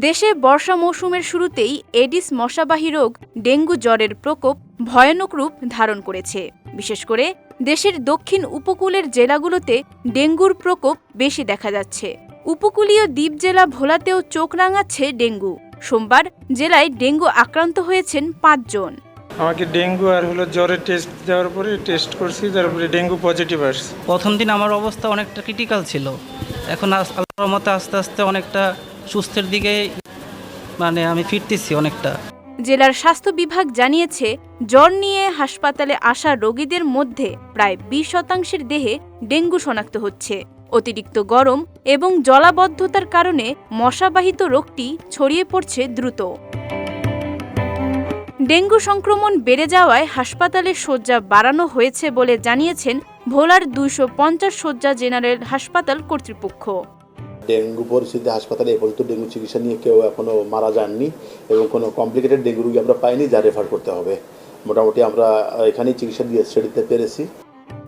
দেশে বর্ষা মৌসুমের শুরুতেই এডিস মশাবাহী রোগ ডেঙ্গু জ্বরের প্রকোপ ভয়ানক রূপ ধারণ করেছে। বিশেষ করে দেশের দক্ষিণ উপকূলের জেলাগুলোতে ডেঙ্গুর প্রকোপ বেশি দেখা যাচ্ছে। উপকূলীয় দ্বীপ জেলা ভোলাতেও চোখ রাঙাচ্ছে ডেঙ্গু। সোমবার জেলায় ডেঙ্গু আক্রান্ত হয়েছেন ৫ জন। আমাকে ডেঙ্গু আর জ্বরের টেস্ট দেওয়ার পরে টেস্ট করছি, তারপরে ডেঙ্গু পজিটিভ আসছে। প্রথম দিন আমার অবস্থা অনেকটা ক্রিটিক্যাল ছিল, এখন আল্লাহর মতে আস্তে আস্তে অনেকটা সুস্থের দিকে আমি ফিরতেছি অনেকটা। জেলার স্বাস্থ্য বিভাগ জানিয়েছে, জ্বর নিয়ে হাসপাতালে আসা রোগীদের মধ্যে প্রায় ২০% দেহে ডেঙ্গু শনাক্ত হচ্ছে। অতিরিক্ত গরম এবং জলাবদ্ধতার কারণে মশাবাহিত রোগটি ছড়িয়ে পড়ছে দ্রুত। ডেঙ্গু সংক্রমণ বেড়ে যাওয়ায় হাসপাতালে শয্যা বাড়ানো হয়েছে বলে জানিয়েছেন ভোলার ২৫০ শয্যা জেনারেল হাসপাতাল কর্তৃপক্ষ। ডেঙ্গু পরিস্থিতি হাসপাতালে এ পর্যন্ত ডেঙ্গু চিকিৎসা নিয়ে কেউ এখনো মারা যাননি এবং কোনো কমপ্লিকেটেড ডেঙ্গু রোগী আমরা পাইনি যা রেফার করতে হবে। মোটামুটি আমরা এখানেই চিকিৎসা দিয়ে ছেড়ে দিতে পেরেছি।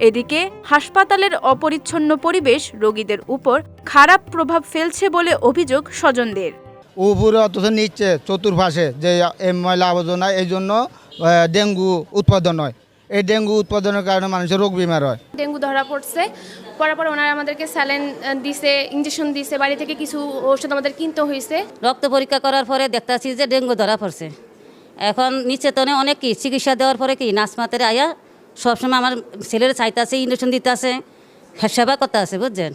এদিকে হাসপাতালের অপরিচ্ছন্ন পরিবেশ রোগীদের উপর খারাপ প্রভাব ফেলছে বলে অভিযোগ স্বজনদের। উপরে অথচ নিচ্ছে চতুর্পাশে যে ময়লা আবর্জনা, এই জন্য ডেঙ্গু উৎপাদন হয়। এই ডেঙ্গু উৎপাদনের কারণে মানুষের রোগ বিমার হয়। ডেঙ্গু ধরা পড়ছে, পরে ওনারা আমাদেরকে স্যালাইন দিছে, ইঞ্জেকশন দিছে, বাড়ি থেকে কিছু ওষুধ আমাদের কিনতে হয়েছে। রক্ত পরীক্ষা করার পরে দেখতেছি যে ডেঙ্গু ধরা পড়ছে। এখন নিচেতনে অনেক কি চিকিৎসা দেওয়ার পরে কি নার্সমাতের আয়া সবসময় আমার ছেলের চাইতেছে, ইঞ্জেকশন দিতে আছে, সেবা করতে আছে, বুঝছেন।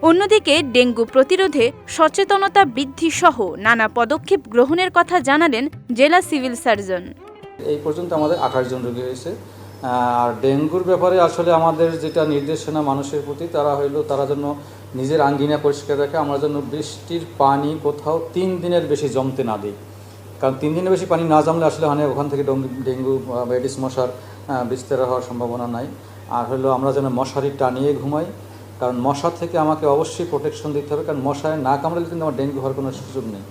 অন্যদিকে ডেঙ্গু প্রতিরোধে সচেতনতা বৃদ্ধি সহ নানা পদক্ষেপ গ্রহণের কথা জানালেন জেলা সিভিল সার্জন। এই পর্যন্ত আমাদের ২৮ জন রোগী হয়েছে। আর ডেঙ্গুর ব্যাপারে আসলে আমাদের যেটা নির্দেশনা মানুষের প্রতি তারা যেন নিজের আঙ্গিনা পরিষ্কার রাখে। আমরা যেন বৃষ্টির পানি কোথাও ৩ দিনের বেশি জমতে না দিই, কারণ ৩ দিনের বেশি পানি না জমলে আসলে ওখান থেকে ডেঙ্গু বা এডিস মশার বিস্তার হওয়ার সম্ভাবনা নাই। আর আমরা যেন মশারি টানিয়ে ঘুমাই, কারণ মশা থেকে আমাকে অবশ্যই প্রোটেকশন দিতে হবে, কারণ মশায় না কামড়ালে কিন্তু আমার ডেঙ্গু হওয়ার কোনো সুযোগ নেই।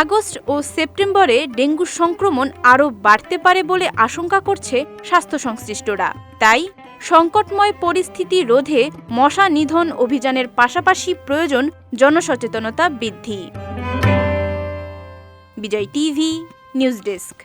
আগস্ট ও সেপ্টেম্বরে ডেঙ্গুর সংক্রমণ আরও বাড়তে পারে বলে আশঙ্কা করছে স্বাস্থ্য সংশ্লিষ্টরা। তাই সংকটময় পরিস্থিতি রোধে মশা নিধন অভিযানের পাশাপাশি প্রয়োজন জনসচেতনতা বৃদ্ধি। বিজয় টিভি নিউজ ডেস্ক।